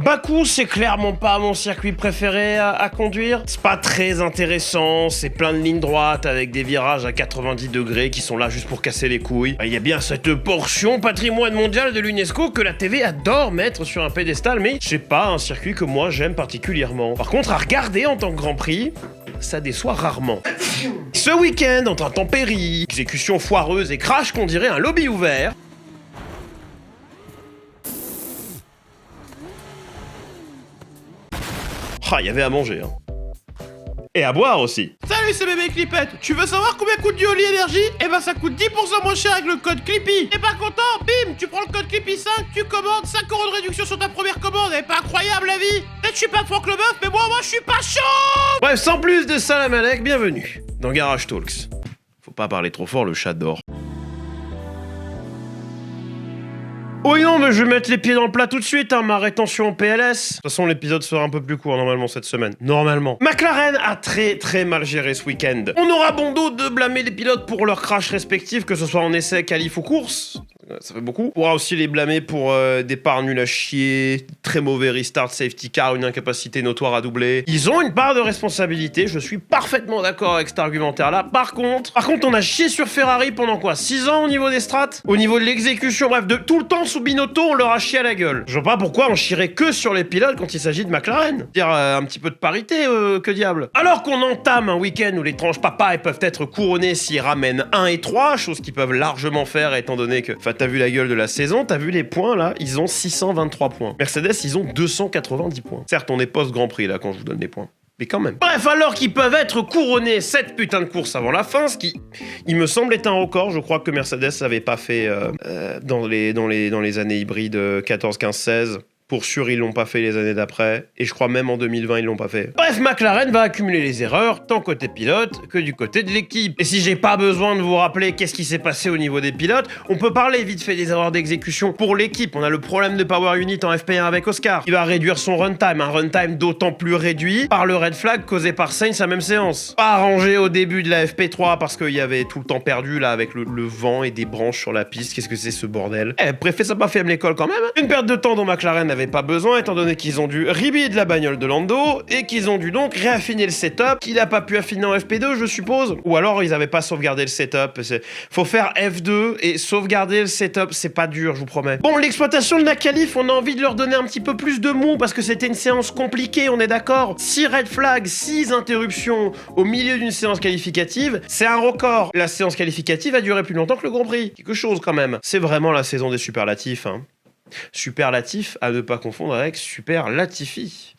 Bakou, c'est clairement pas mon circuit préféré à conduire. C'est pas très intéressant, c'est plein de lignes droites avec des virages à 90 degrés qui sont là juste pour casser les couilles. Il y a bien cette portion patrimoine mondial de l'UNESCO que la TV adore mettre sur un pédestal, mais c'est pas un circuit que moi j'aime particulièrement. Par contre, à regarder en tant que Grand Prix, ça déçoit rarement. Ce week-end, entre intempéries, exécution foireuse et crash qu'on dirait un lobby ouvert, il y avait à manger, hein. Et à boire aussi. Salut, c'est bébé Clippette. Tu veux savoir combien coûte du Oli Énergie? Eh ben ça coûte 10% moins cher avec le code Clippy. T'es pas content? Bim, tu prends le code Clippy 5, tu commandes 5 € de réduction sur ta première commande. Elle est pas incroyable la vie? Peut-être je suis pas Franck Leboeuf, mais moi je suis pas chaud. Bref, sans plus de salam alek, bienvenue dans Garage Talks. Faut pas parler trop fort, le chat dort. Oui non, mais je vais mettre les pieds dans le plat tout de suite, hein, ma rétention en PLS. De toute façon, l'épisode sera un peu plus court normalement cette semaine. Normalement. McLaren a très mal géré ce week-end. On aura bon dos de blâmer les pilotes pour leurs crashs respectifs, que ce soit en essai, qualif ou course. Ça fait beaucoup. On pourra aussi les blâmer pour départ nul à chier, très mauvais restart, safety car, une incapacité notoire à doubler. Ils ont une part de responsabilité, je suis parfaitement d'accord avec cet argumentaire-là. Par contre, on a chié sur Ferrari pendant quoi, 6 ans au niveau des strats? Au niveau de l'exécution, bref, de tout le temps sous Binotto, on leur a chié à la gueule. Je vois pas pourquoi on chierait que sur les pilotes quand il s'agit de McLaren. Dire un petit peu de parité, que diable. Alors qu'on entame un week-end où les tranches papa peuvent être couronnées s'ils ramènent 1 et 3, chose qu'ils peuvent largement faire étant donné que... Enfin, t'as vu la gueule de la saison, t'as vu les points là, ils ont 623 points. Mercedes, ils ont 290 points. Certes, on est post-Grand Prix là quand je vous donne les points. Mais quand même. Bref, alors qu'ils peuvent être couronnés 7 putains de courses avant la fin, ce qui, il me semble, est un record. Je crois que Mercedes n'avait pas fait dans les années hybrides 14, 15, 16. Pour sûr, ils l'ont pas fait les années d'après. Et je crois même en 2020, ils l'ont pas fait. Bref, McLaren va accumuler les erreurs, tant côté pilote que du côté de l'équipe. Et si j'ai pas besoin de vous rappeler qu'est-ce qui s'est passé au niveau des pilotes, on peut parler vite fait des erreurs d'exécution pour l'équipe. On a le problème de Power Unit en FP1 avec Oscar. Il va réduire son runtime, un runtime d'autant plus réduit par le red flag causé par Sainz à même séance. Pas arrangé au début de la FP3 parce qu'il y avait tout le temps perdu là avec le vent et des branches sur la piste. Qu'est-ce que c'est ce bordel? Préfet, ça pas fait à l'école quand même. Une perte de temps dont McLaren avait pas besoin étant donné qu'ils ont dû rebid la bagnole de Lando et qu'ils ont dû donc réaffiner le setup qu'il a pas pu affiner en FP2 je suppose, ou alors ils avaient pas sauvegardé le setup. Faut faire F2 et sauvegarder le setup, c'est pas dur, je vous promets. Bon, l'exploitation de la qualif, on a envie de leur donner un petit peu plus de mou parce que c'était une séance compliquée, on est d'accord. 6 red flags, 6 interruptions au milieu d'une séance qualificative, c'est un record. La séance qualificative a duré plus longtemps que le Grand Prix, quelque chose quand même. C'est vraiment la saison des superlatifs, hein. Superlatif à ne pas confondre avec Super Latifi.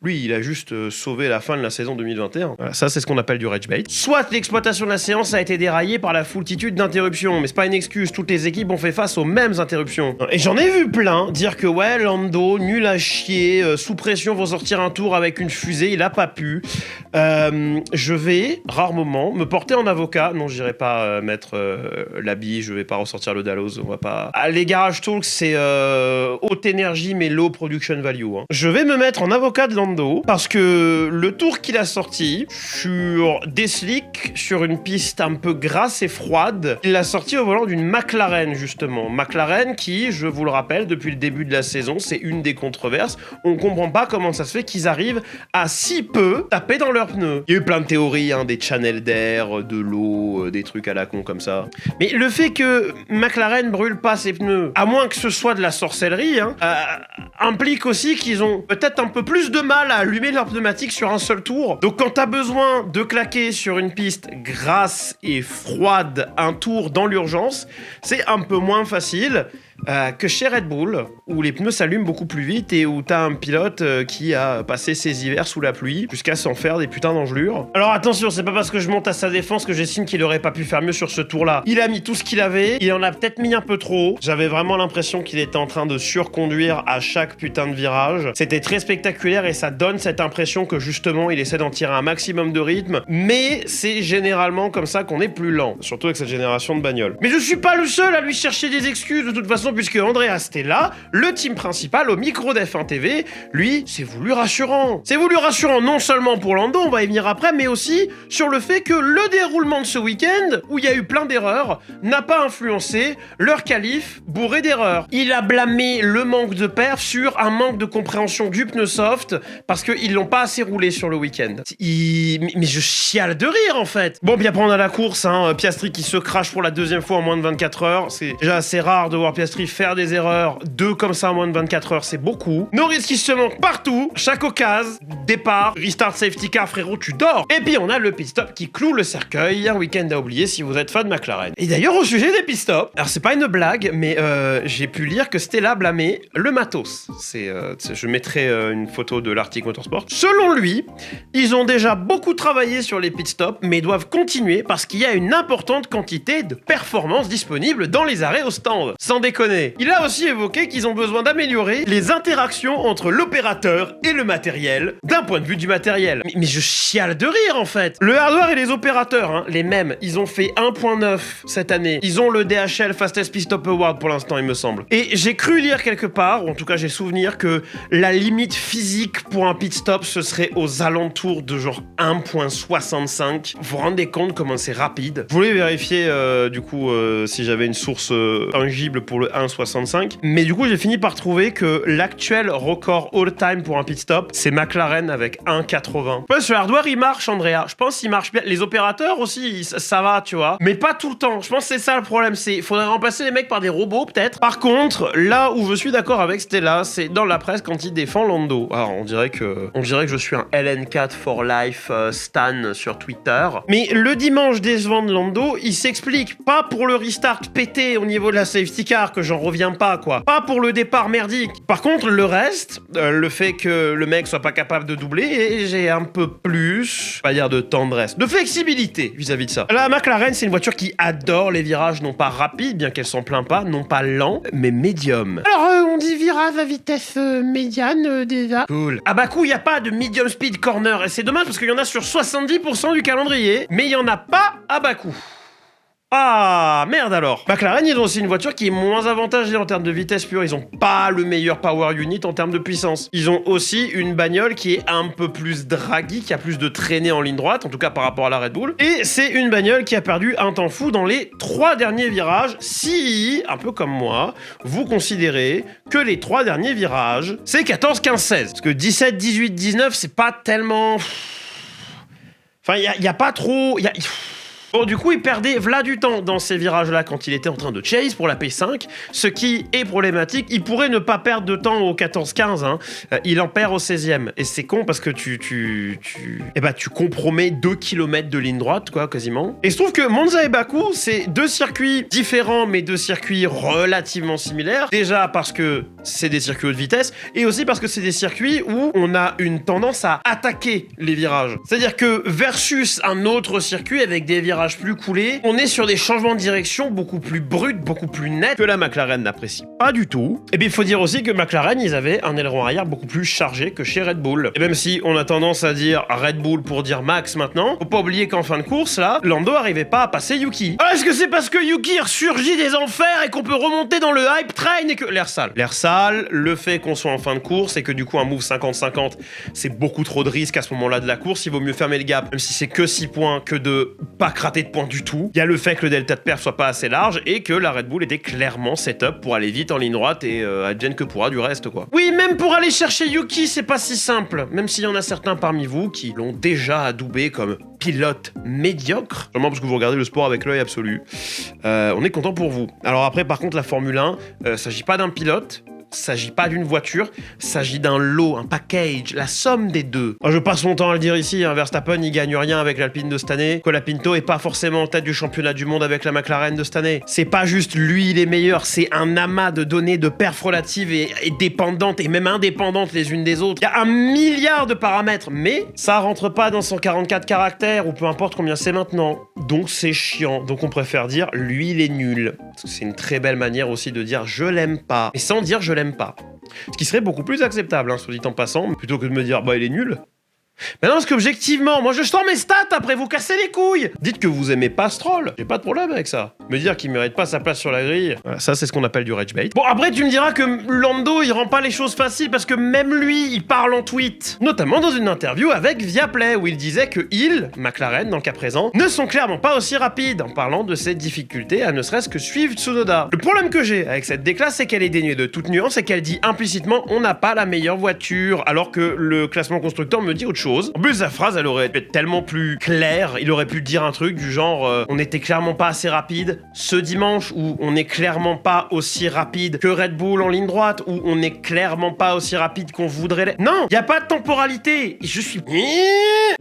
Lui, il a juste sauvé la fin de la saison 2021. Voilà, ça, c'est ce qu'on appelle du rage bait. Soit l'exploitation de la séance a été déraillée par la foultitude d'interruptions, mais c'est pas une excuse, toutes les équipes ont fait face aux mêmes interruptions. Et j'en ai vu plein dire que ouais, Lando, nul à chier, sous pression, vont sortir un tour avec une fusée, il a pas pu. Je vais, rare moment, me porter en avocat. Non, j'irai pas mettre l'habit, je vais pas ressortir le Dalloz, on va pas... Ah, les Garage Talks, c'est haute énergie mais low production value. Hein. Je vais me mettre en avocat de Lando parce que le tour qu'il a sorti sur des slicks, sur une piste un peu grasse et froide, il l'a sorti au volant d'une McLaren justement. McLaren qui, je vous le rappelle, depuis le début de la saison, c'est une des controverses. On comprend pas comment ça se fait qu'ils arrivent à si peu taper dans leurs pneus. Il y a eu plein de théories, hein, des channels d'air, de l'eau, des trucs à la con comme ça. Mais le fait que McLaren brûle pas ses pneus, à moins que ce soit de la sorcellerie, hein, implique aussi qu'ils ont peut-être un peu plus de mal à allumer leur pneumatique sur un seul tour. Donc quand t'as besoin de claquer sur une piste grasse et froide un tour dans l'urgence, c'est un peu moins facile que chez Red Bull, où les pneus s'allument beaucoup plus vite et où t'as un pilote qui a passé ses hivers sous la pluie jusqu'à s'en faire des putains d'engelures. Alors attention, c'est pas parce que je monte à sa défense que j'estime qu'il aurait pas pu faire mieux sur ce tour-là. Il a mis tout ce qu'il avait, il en a peut-être mis un peu trop. J'avais vraiment l'impression qu'il était en train de surconduire à chaque putain de virage. C'était très spectaculaire et ça donne cette impression que justement il essaie d'en tirer un maximum de rythme, mais c'est généralement comme ça qu'on est plus lent, surtout avec cette génération de bagnoles. Mais je suis pas le seul à lui chercher des excuses, de toute façon façon, puisque Andrea Stella, le team principal au micro d'F1 TV, lui, c'est voulu rassurant. C'est voulu rassurant non seulement pour Lando, on va y venir après, mais aussi sur le fait que le déroulement de ce week-end, où il y a eu plein d'erreurs, n'a pas influencé leur qualif bourré d'erreurs. Il a blâmé le manque de perf sur un manque de compréhension du pneu soft, parce qu'ils l'ont pas assez roulé sur le week-end. Mais je chiale de rire, en fait. Bon, puis après, on a la course, hein, Piastri qui se crache pour la deuxième fois en moins de 24 heures. C'est déjà assez rare de voir Piastri faire des erreurs. 2 comme ça en moins de 24 heures, c'est beaucoup. Norris qui se manque partout, chaque occasion, départ, restart safety car, frérot, tu dors. Et puis on a le pit stop qui cloue le cercueil, un week-end à oublier si vous êtes fan de McLaren. Et d'ailleurs, au sujet des pit stops, alors c'est pas une blague, mais j'ai pu lire que Stella blâmait le matos. Je mettrai une photo de l'article Motorsport. Selon lui, ils ont déjà beaucoup travaillé sur les pit stops, mais doivent continuer parce qu'il y a une importante quantité de performances disponibles dans les arrêts au stand. Sans déconner. Il a aussi évoqué qu'ils ont besoin d'améliorer les interactions entre l'opérateur et le matériel, d'un point de vue du matériel. Mais je chiale de rire, en fait. Le hardware et les opérateurs, hein, les mêmes, ils ont fait 1.9 cette année. Ils ont le DHL Fastest Pit Stop Award pour l'instant, il me semble. Et j'ai cru lire quelque part, ou en tout cas j'ai souvenir, que la limite physique pour un pit stop, ce serait aux alentours de genre 1.65. Vous vous rendez compte comment c'est rapide? Je voulais vérifier si j'avais une source tangible pour le 1.65, mais du coup j'ai fini par trouver que l'actuel record all-time pour un pit stop, c'est McLaren avec 1.80. Ouais, ce hardware il marche, Andrea. Je pense qu'il marche bien. Les opérateurs aussi, ça va, tu vois. Mais pas tout le temps. Je pense que c'est ça le problème. Il faudrait remplacer les mecs par des robots, peut-être. Par contre, là où je suis d'accord avec Stella, c'est dans la presse quand il défend Lando. Alors, on dirait que je suis un LN4 for life stan sur Twitter. Mais le dimanche décevant de Lando, il s'explique. Pas pour le restart pété au niveau de la safety car, que j'en reviens pas, quoi. Pas pour le départ merdique. Par contre, le reste, le fait que le mec soit pas capable de doubler, et j'ai un peu plus, pas dire de tendresse, de flexibilité vis-à-vis de ça. La McLaren, c'est une voiture qui adore les virages non pas rapides, bien qu'elle s'en plaint pas, non pas lents, mais médium. Alors, on dit virage à vitesse médiane, déjà. Cool. À Bakou, il y a pas de medium speed corner, et c'est dommage parce qu'il y en a sur 70% du calendrier, mais il y en a pas à Bakou. Ah, merde alors. McLaren, ils ont aussi une voiture qui est moins avantagée en termes de vitesse pure. Ils ont pas le meilleur power unit en termes de puissance. Ils ont aussi une bagnole qui est un peu plus draggy, qui a plus de traînée en ligne droite, en tout cas par rapport à la Red Bull. Et c'est une bagnole qui a perdu un temps fou dans les 3 derniers virages. Si, un peu comme moi, vous considérez que les 3 derniers virages, c'est 14, 15, 16. Parce que 17, 18, 19, c'est pas tellement... Enfin, il y a pas trop... Bon, du coup, il perdait v'là du temps dans ces virages-là quand il était en train de chase pour la P5, ce qui est problématique. Il pourrait ne pas perdre de temps au 14-15, hein. Il en perd au 16e. Et c'est con parce que tu compromets 2 km de ligne droite, quoi, quasiment. Et je trouve que Monza et Bakou, c'est 2 circuits différents, mais 2 circuits relativement similaires. Déjà parce que c'est des circuits haute vitesse, et aussi parce que c'est des circuits où on a une tendance à attaquer les virages. C'est-à-dire que versus un autre circuit avec des virages plus coulés, on est sur des changements de direction beaucoup plus bruts, beaucoup plus nets que la McLaren n'apprécie pas du tout. Et bien il faut dire aussi que McLaren, ils avaient un aileron arrière beaucoup plus chargé que chez Red Bull. Et même si on a tendance à dire Red Bull pour dire Max maintenant, faut pas oublier qu'en fin de course, là, Lando arrivait pas à passer Yuki. Alors est-ce que c'est parce que Yuki ressurgit des enfers et qu'on peut remonter dans le hype train et que... L'air sale, le fait qu'on soit en fin de course et que du coup un move 50-50, c'est beaucoup trop de risques à ce moment-là de la course, il vaut mieux fermer le gap, même si c'est que 6 points que de pas gratter de points du tout. Il y a le fait que le delta de perf soit pas assez large et que la Red Bull était clairement set-up pour aller vite en ligne droite et advienne que pourra du reste, quoi. Oui, même pour aller chercher Yuki, c'est pas si simple, même s'il y en a certains parmi vous qui l'ont déjà adoubé comme pilote médiocre, vraiment parce que vous regardez le sport avec l'œil absolu. On est content pour vous. Alors après, par contre, la Formule 1, s'agit pas d'un pilote, s'agit pas d'une voiture, s'agit d'un lot, un package, la somme des deux. Je passe mon temps à le dire ici, hein, Verstappen il gagne rien avec l'Alpine de cette année, Colapinto est pas forcément en tête du championnat du monde avec la McLaren de cette année. C'est pas juste lui il est meilleur, c'est un amas de données de perf relatives et dépendantes et même indépendantes les unes des autres. Il y a 1 milliard de paramètres, mais ça rentre pas dans 144 caractères ou peu importe combien c'est maintenant. Donc c'est chiant, donc on préfère dire lui il est nul. Parce que c'est une très belle manière aussi de dire je l'aime pas, et sans dire je l'aime pas. Ce qui serait beaucoup plus acceptable, hein, soit dit en passant, plutôt que de me dire bah il est nul. Mais non, parce qu'objectivement, moi je sors mes stats après, vous cassez les couilles. Dites que vous aimez pas Stroll, j'ai pas de problème avec ça. Me dire qu'il mérite pas sa place sur la grille, voilà, ça c'est ce qu'on appelle du rage bait. Bon, après tu me diras que Lando il rend pas les choses faciles parce que même lui il parle en tweet. Notamment dans une interview avec Viaplay où il disait que McLaren dans le cas présent, ne sont clairement pas aussi rapides en parlant de ses difficultés à ne serait-ce que suivre Tsunoda. Le problème que j'ai avec cette déclasse c'est qu'elle est dénuée de toute nuance et qu'elle dit implicitement on n'a pas la meilleure voiture alors que le classement constructeur me dit autre chose. En plus, sa phrase, elle aurait pu être tellement plus claire. Il aurait pu dire un truc du genre on n'était clairement pas assez rapide ce dimanche, ou on n'est clairement pas aussi rapide que Red Bull en ligne droite, ou on n'est clairement pas aussi rapide qu'on voudrait. Non, y a pas de temporalité. Je suis...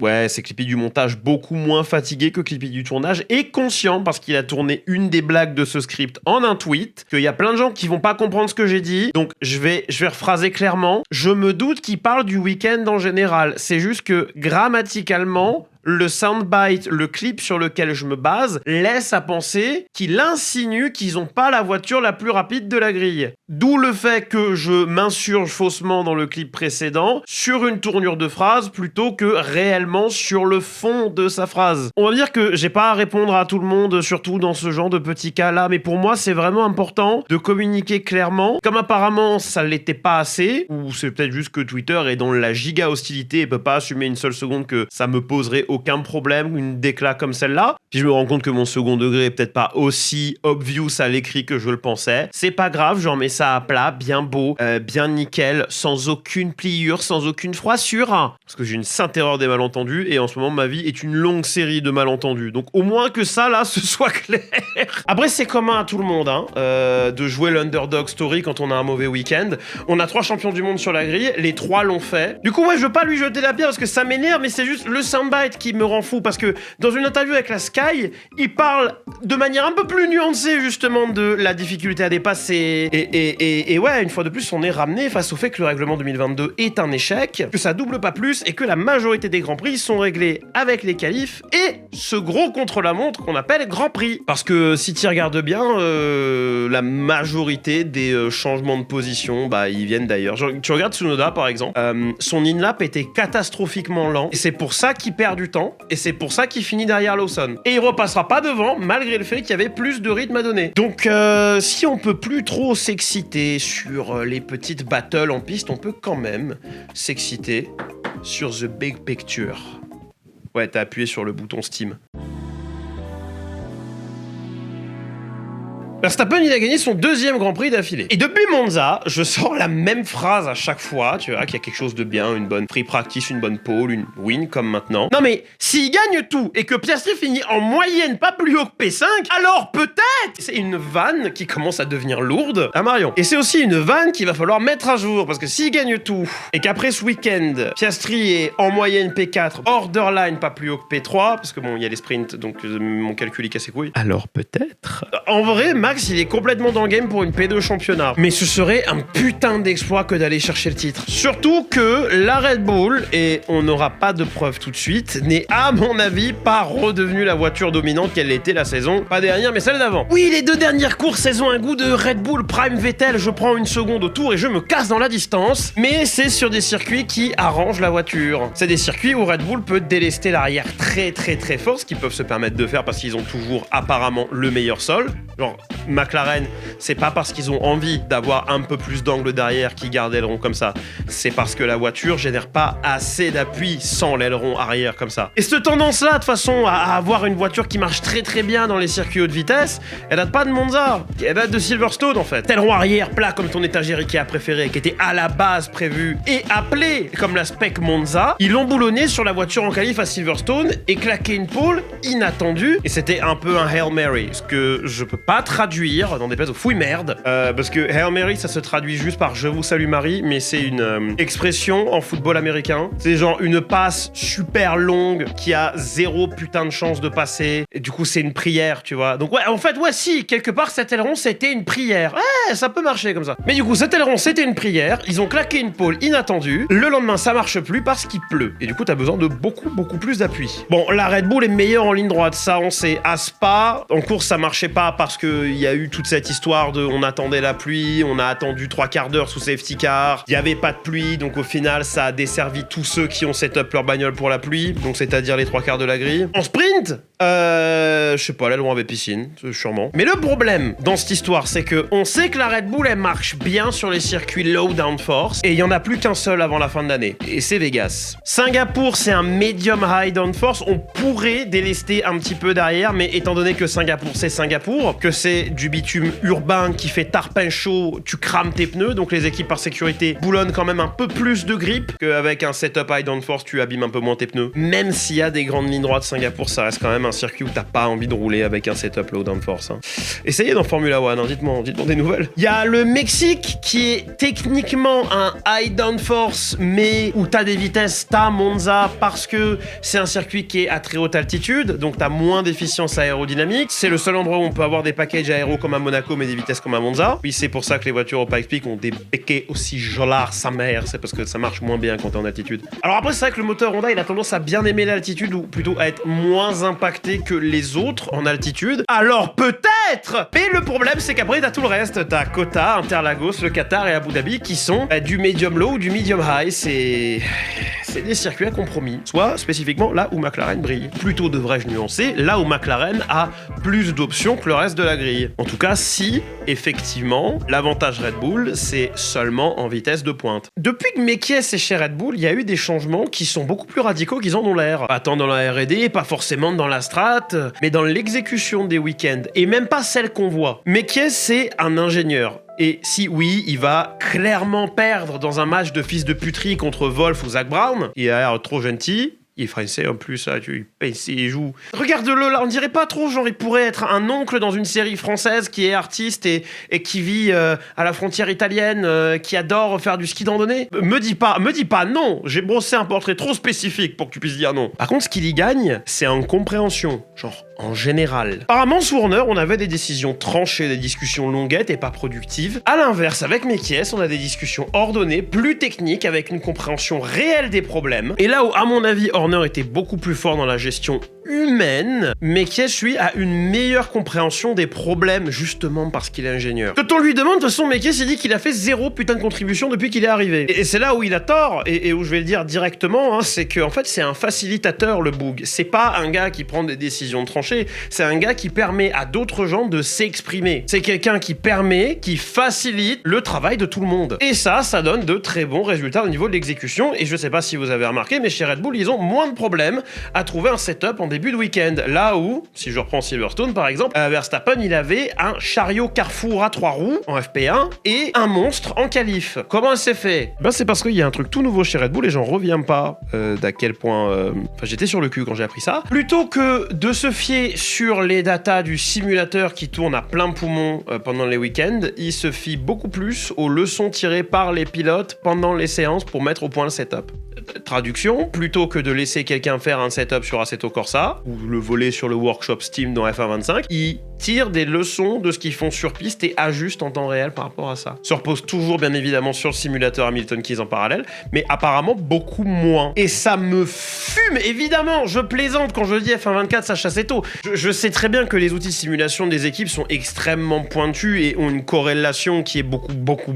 Ouais, c'est Clippy du montage beaucoup moins fatigué que Clippy du tournage et conscient parce qu'il a tourné une des blagues de ce script en un tweet, qu'il y a plein de gens qui vont pas comprendre ce que j'ai dit. Donc, je vais rephraser clairement. Je me doute qu'il parle du week-end en général. C'est juste que grammaticalement, le soundbite, le clip sur lequel je me base, laisse à penser qu'il insinue qu'ils ont pas la voiture la plus rapide de la grille. D'où le fait que je m'insurge faussement dans le clip précédent sur une tournure de phrase plutôt que réellement sur le fond de sa phrase. On va dire que j'ai pas à répondre à tout le monde, surtout dans ce genre de petits cas-là, mais pour moi c'est vraiment important de communiquer clairement. Comme apparemment ça l'était pas assez, ou c'est peut-être juste que Twitter est dans la giga hostilité et peut pas assumer une seule seconde que ça me poserait aucun problème, une décla comme celle-là. Puis je me rends compte que mon second degré est peut-être pas aussi obvious à l'écrit que je le pensais. C'est pas grave, j'en mets ça à plat, bien beau, bien nickel, sans aucune pliure, sans aucune froissure. Parce que j'ai une sainte erreur des malentendus et en ce moment ma vie est une longue série de malentendus. Donc au moins que ça là, ce soit clair. Après c'est commun à tout le monde de jouer l'underdog story quand on a un mauvais week-end. On a 3 champions du monde sur la grille, les 3 l'ont fait. Du coup ouais, je veux pas lui jeter la pierre parce que ça m'énerve, mais c'est juste le soundbite qui me rend fou parce que dans une interview avec la Sky, il parle de manière un peu plus nuancée justement de la difficulté à dépasser et ouais, une fois de plus on est ramené face au fait que le règlement 2022 est un échec, que ça double pas plus et que la majorité des grands prix sont réglés avec les qualifs et ce gros contre-la-montre qu'on appelle Grand Prix. Parce que si tu regardes bien, la majorité des changements de position, bah ils viennent d'ailleurs. Tu regardes Tsunoda par exemple, son in-lap était catastrophiquement lent et c'est pour ça qu'il perd du temps et c'est pour ça qu'il finit derrière Lawson. Et il repassera pas devant malgré le fait qu'il y avait plus de rythme à donner. Donc si on peut plus trop s'exciter sur les petites battles en piste, on peut quand même s'exciter sur The Big Picture. Ouais, t'as appuyé sur le bouton Steam. Verstappen, il a gagné son 2e Grand Prix d'affilée. Et depuis Monza, je sors la même phrase à chaque fois, tu vois, qu'il y a quelque chose de bien, une bonne free practice, une bonne pole, une win comme maintenant. Non mais, s'il gagne tout et que Piastri finit en moyenne pas plus haut que P5, alors peut-être. C'est une vanne qui commence à devenir lourde à Marion. Et c'est aussi une vanne qu'il va falloir mettre à jour, parce que s'il gagne tout et qu'après ce week-end, Piastri est en moyenne P4, borderline pas plus haut que P3, parce que bon, il y a les sprints, donc mon calcul est cassé couille. Alors peut-être. En vrai, Max, il est complètement dans le game pour une P2 championnat. Mais ce serait un putain d'exploit que d'aller chercher le titre. Surtout que la Red Bull, et on n'aura pas de preuves tout de suite, n'est à mon avis pas redevenue la voiture dominante qu'elle était la saison, pas dernière mais celle d'avant. Oui, les 2 dernières courses, elles ont un goût de Red Bull Prime Vettel, je prends une seconde au tour et je me casse dans la distance, mais c'est sur des circuits qui arrangent la voiture. C'est des circuits où Red Bull peut délester l'arrière très très très fort, ce qu'ils peuvent se permettre de faire parce qu'ils ont toujours apparemment le meilleur sol. Genre, McLaren, c'est pas parce qu'ils ont envie d'avoir un peu plus d'angle derrière qu'ils gardent l'aileron comme ça. C'est parce que la voiture génère pas assez d'appui sans l'aileron arrière comme ça. Et cette tendance-là, de toute façon, à avoir une voiture qui marche très très bien dans les circuits haute vitesse, elle date pas de Monza, elle date de Silverstone en fait. Aileron arrière plat comme ton étagère Ikea préféré, qui était à la base prévu et appelé comme la spec Monza, ils l'ont boulonné sur la voiture en qualif à Silverstone et claqué une pole inattendue. Et c'était un peu un Hail Mary, ce que je peux pas traduire dans des places où fouille merde, parce que Hail Mary ça se traduit juste par je vous salue Marie, mais c'est une expression en football américain. C'est genre une passe super longue qui a 0 putain de chance de passer, et du coup c'est une prière, tu vois. Donc ouais, en fait, ouais, si, quelque part cet aileron c'était une prière. Ouais, ça peut marcher comme ça. Mais du coup cet aileron c'était une prière, ils ont claqué une pole inattendue, le lendemain ça marche plus parce qu'il pleut, et du coup t'as besoin de beaucoup plus d'appui. Bon, la Red Bull est meilleure en ligne droite, ça on sait. À Spa, en course ça marchait pas parce que il y a eu toute cette histoire de on attendait la pluie, on a attendu 3/4 d'heure sous safety car, il y avait pas de pluie, donc au final ça a desservi tous ceux qui ont setup leur bagnole pour la pluie, donc c'est-à-dire les 3/4 de la grille. En sprint, je sais pas, l'aileron avait piscine, sûrement. Mais le problème dans cette histoire, c'est que on sait que la Red Bull elle marche bien sur les circuits low downforce, et il y en a plus qu'un seul avant la fin de l'année, et c'est Vegas. Singapour, c'est un medium high downforce, on pourrait délester un petit peu derrière, mais étant donné que Singapour, c'est Singapour, que c'est du bitume urbain qui fait tarpin chaud, tu crames tes pneus, donc les équipes par sécurité boulonnent quand même un peu plus de grip qu'avec un setup high downforce, tu abîmes un peu moins tes pneus. Même s'il y a des grandes lignes droites, Singapour, ça reste quand même un circuit où t'as pas envie de rouler avec un setup low downforce. Hein. Essayez dans Formula One, hein, dites-moi des nouvelles. Il y a le Mexique qui est techniquement un high downforce, mais où t'as des vitesses, t'as Monza, parce que c'est un circuit qui est à très haute altitude, donc t'as moins d'efficience aérodynamique. C'est le seul endroit où on peut avoir des packages aéro comme à Monaco, mais des vitesses comme à Monza. Oui, c'est pour ça que les voitures au Pikes Peak ont des béquets aussi jolards, sa mère, c'est parce que ça marche moins bien quand t'es en altitude. Alors après, c'est vrai que le moteur Honda, il a tendance à bien aimer l'altitude, ou plutôt à être moins impacté que les autres en altitude. Alors peut-être. Mais le problème, c'est qu'après, t'as tout le reste. T'as Kota, Interlagos, le Qatar et Abu Dhabi qui sont du medium low ou du medium high. C'est des circuits à compromis. Soit spécifiquement là où McLaren brille. Plutôt devrais-je nuancer, là où McLaren a plus d'options que le reste de la grille. En tout cas, si, effectivement, l'avantage Red Bull, c'est seulement en vitesse de pointe. Depuis que Mekies est chez Red Bull, il y a eu des changements qui sont beaucoup plus radicaux qu'ils en ont l'air. Pas tant dans la R&D, pas forcément dans la strat, mais dans l'exécution des week-ends. Et même pas celle qu'on voit. Mekies, c'est un ingénieur. Et si oui, il va clairement perdre dans un match de fils de puterie contre Wolf ou Zach Brown, il a l'air trop gentil. Il est français en plus, il pince et joue. Regarde-le là, on dirait pas trop, genre il pourrait être un oncle dans une série française qui est artiste et qui vit à la frontière italienne, qui adore faire du ski de randonnée. Me dis pas non, j'ai brossé un portrait trop spécifique pour que tu puisses dire non. Par contre, ce qu'il y gagne, c'est en compréhension, genre en général. Apparemment, sous Horner, on avait des décisions tranchées, des discussions longuettes et pas productives. À l'inverse, avec Mekies, on a des discussions ordonnées, plus techniques, avec une compréhension réelle des problèmes. Et là où, à mon avis, Horner était beaucoup plus fort dans la gestion humaine, Mekies, lui, a une meilleure compréhension des problèmes, justement parce qu'il est ingénieur. Quand on lui demande, de toute façon, Mekies, il dit qu'il a fait 0 putain de contribution depuis qu'il est arrivé. Et c'est là où il a tort, et où je vais le dire directement, hein, c'est qu'en fait, c'est un facilitateur, le Boog. C'est pas un gars qui prend des décisions tranchées, c'est un gars qui permet à d'autres gens de s'exprimer. C'est quelqu'un qui permet, qui facilite le travail de tout le monde. Et ça donne de très bons résultats au niveau de l'exécution, et je sais pas si vous avez remarqué, mais chez Red Bull, ils ont moins de problèmes à trouver un setup en début de week-end. Là où, si je reprends Silverstone par exemple, Verstappen il avait un chariot Carrefour à 3 roues en FP1 et un monstre en qualif. Comment c'est fait? Ben c'est parce qu'il y a un truc tout nouveau chez Red Bull et j'en reviens pas d'à quel point... Enfin j'étais sur le cul quand j'ai appris ça. Plutôt que de se fier sur les datas du simulateur qui tourne à plein poumon pendant les week-ends, il se fie beaucoup plus aux leçons tirées par les pilotes pendant les séances pour mettre au point le setup. Traduction, plutôt que de laisser quelqu'un faire un setup sur Assetto Corsa ou le voler sur le workshop Steam dans F1.25, ils tirent des leçons de ce qu'ils font sur piste et ajustent en temps réel par rapport à ça. Se repose toujours bien évidemment sur le simulateur Hamilton Keys en parallèle, mais apparemment beaucoup moins. Et ça me fume, évidemment, je plaisante quand je dis F1.24 ça chasse tôt. Je sais très bien que les outils de simulation des équipes sont extrêmement pointus et ont une corrélation qui est beaucoup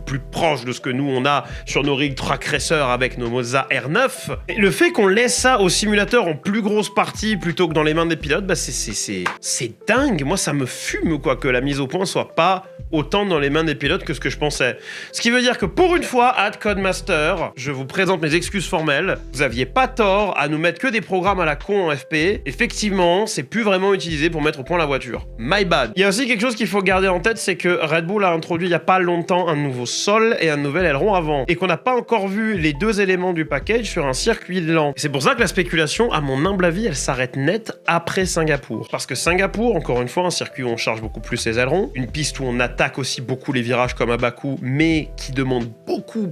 plus proche de ce que nous on a sur nos rigs track racer avec nos Monza R9. Et le fait qu'on laisse ça au simulateur en plus grosse partie plutôt que dans les mains des pilotes, bah c'est dingue. Moi, ça me fume, quoi, que la mise au point soit pas autant dans les mains des pilotes que ce que je pensais. Ce qui veut dire que pour une fois, Codemaster, je vous présente mes excuses formelles. Vous aviez pas tort à nous mettre que des programmes à la con en FP. Effectivement, c'est plus vraiment utilisé pour mettre au point la voiture. My bad. Il y a aussi quelque chose qu'il faut garder en tête, c'est que Red Bull a introduit il y a pas longtemps un nouveau sol et un nouvel aileron avant. Et qu'on n'a pas encore vu les deux éléments du package sur un circuit lent. C'est pour ça que la spéculation, à mon humble avis, elle s'arrête net après Singapour. Parce que Singapour, encore une fois, un circuit où on charge beaucoup plus les ailerons, une piste où on attaque aussi beaucoup les virages comme à Bakou, mais qui demande beaucoup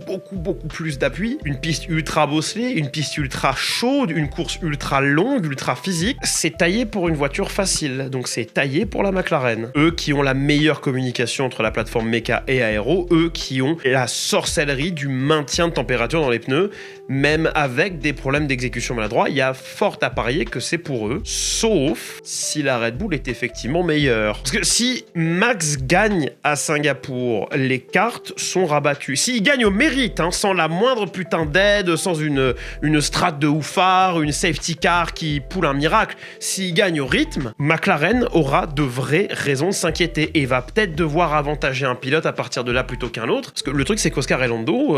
plus d'appui, une piste ultra bosselée, une piste ultra chaude, une course ultra longue, ultra physique, c'est taillé pour une voiture facile, donc c'est taillé pour la McLaren. Eux qui ont la meilleure communication entre la plateforme méca et aéro, eux qui ont la sorcellerie du maintien de température dans les pneus, même avec des problèmes d'exécution maladroit, il y a fort à parier que c'est pour eux, sauf si la Red Bull est effectivement meilleure. Parce que si Max gagne à Singapour, les cartes sont rabattues. S'il gagne au mérite, hein, sans la moindre putain d'aide, sans une strat de oufard, une safety car qui poule un miracle, s'il gagne au rythme, McLaren aura de vraies raisons de s'inquiéter et va peut-être devoir avantager un pilote à partir de là plutôt qu'un autre. Parce que le truc, c'est qu'Oscar et Lando,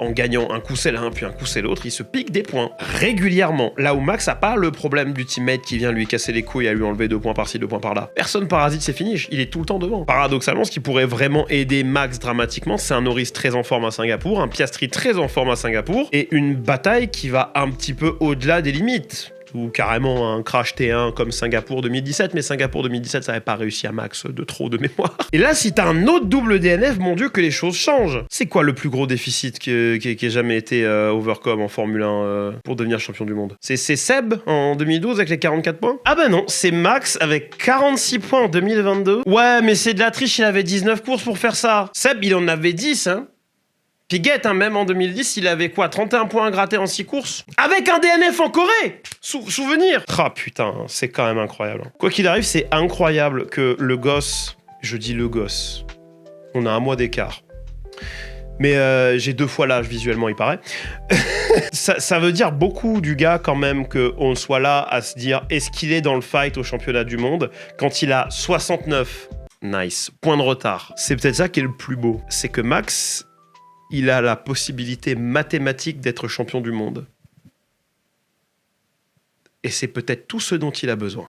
en gagnant un coup c'est l'un puis un coup c'est l'autre, ils se piquent des points régulièrement. Là où Max a pas le problème du teammate qui vient lui casser les couilles à lui enlever 2 points par-ci, 2 points par-là. Personne parasite ses finishes, il est tout le temps devant. Paradoxalement, ce qui pourrait vraiment aider Max dramatiquement, c'est un Norris très en forme à Singapour, un Piastri très en forme à Singapour, et une bataille qui va un petit peu au-delà des limites. Ou carrément un crash T1 comme Singapour 2017, mais Singapour 2017, ça n'avait pas réussi à Max de trop de mémoire. Et là, si t'as un autre double DNF, mon Dieu, que les choses changent. C'est quoi le plus gros déficit qui ait jamais été overcome en Formule 1 pour devenir champion du monde? C'est Seb en 2012 avec les 44 points? Ah bah non, c'est Max avec 46 points en 2022. Ouais, mais c'est de la triche, il avait 19 courses pour faire ça. Seb, il en avait 10, hein. Piquet, hein, même en 2010, il avait quoi, 31 points à gratter en 6 courses? Avec un DNF en Corée! Souvenir! Ah putain, c'est quand même incroyable. Quoi qu'il arrive, c'est incroyable que le gosse, je dis le gosse, on a un mois d'écart. Mais j'ai 2 fois l'âge visuellement, il paraît. ça veut dire beaucoup du gars quand même qu'on soit là à se dire est-ce qu'il est dans le fight au championnat du monde quand il a 69 points de retard. C'est peut-être ça qui est le plus beau. C'est que Max, il a la possibilité mathématique d'être champion du monde. Et c'est peut-être tout ce dont il a besoin.